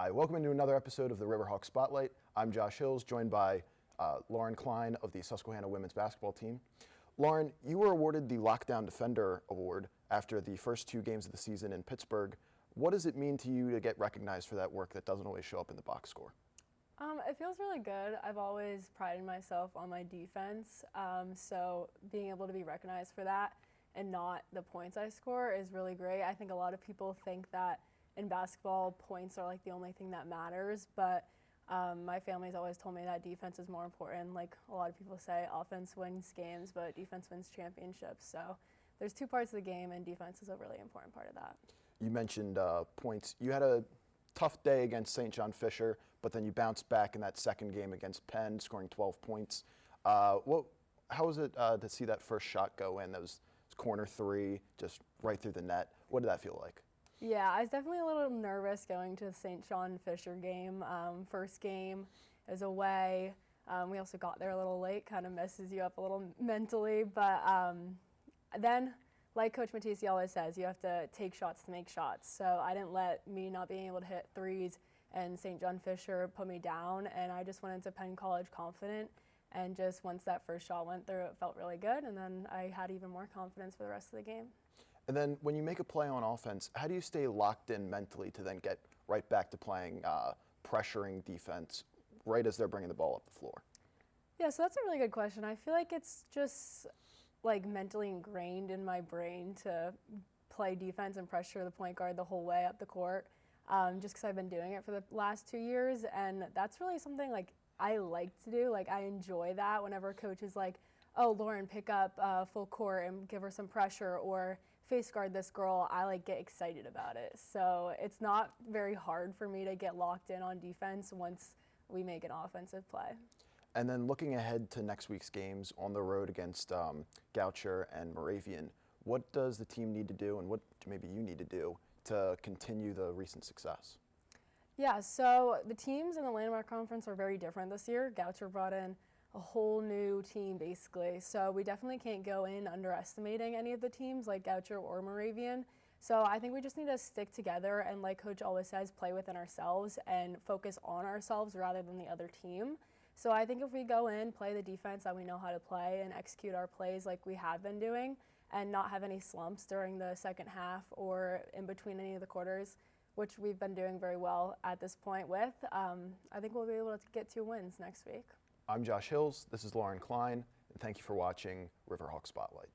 Hi, welcome to another episode of the Riverhawk Spotlight. I'm Josh Hills, joined by Lauren Klein of the Susquehanna women's basketball team. Lauren, you were awarded the Lockdown Defender Award after the first two games of the season in Pittsburgh. What does it mean to you to get recognized for that work that doesn't always show up in the box score? It feels really good. I've always prided myself on my defense, so being able to be recognized for that and not the points I score is really great. I think a lot of people think that in basketball, points are like the only thing that matters, but my family's always told me that defense is more important. Like a lot of people say, offense wins games, but defense wins championships. So there's two parts of the game, and defense is a really important part of that. You mentioned points. You had a tough day against St. John Fisher, but then you bounced back in that second game against Penn, scoring 12 points. How was it to see that first shot go in? That was corner three, just right through the net. What did that feel like? Yeah, I was definitely a little nervous going to the St. John Fisher game. First game, it was away. We also got there a little late, kind of messes you up a little mentally. But then, like Coach Matisse always says, you have to take shots to make shots. So I didn't let me not being able to hit threes and St. John Fisher put me down. And I just went into Penn College confident. And just once that first shot went through, it felt really good. And then I had even more confidence for the rest of the game. And then when you make a play on offense, how do you stay locked in mentally to then get right back to playing pressuring defense right as they're bringing the ball up the floor? Yeah, so that's a really good question. I feel like it's just like mentally ingrained in my brain to play defense and pressure the point guard the whole way up the court, just because I've been doing it for the last 2 years. And that's really something like I like to do. Like I enjoy that whenever a coach is like, oh, Lauren, pick up full court and give her some pressure, or face guard this girl, I like get excited about it. So it's not very hard for me to get locked in on defense once we make an offensive play. And then looking ahead to next week's games on the road against Goucher and Moravian, what does the team need to do, and what maybe you need to do to continue the recent success? Yeah, so the teams in the Landmark Conference are very different this year. Goucher brought in a whole new team basically, so we definitely can't go in underestimating any of the teams like Goucher or Moravian. So I think we just need to stick together and, like Coach always says, play within ourselves and focus on ourselves rather than the other team. So I think if we go in, play the defense that we know how to play, and execute our plays like we have been doing, and not have any slumps during the second half or in between any of the quarters, which we've been doing very well at this point with, I think we'll be able to get 2 wins next week. I'm Josh Hills, this is Lauren Klein, and thank you for watching Riverhawk Spotlight.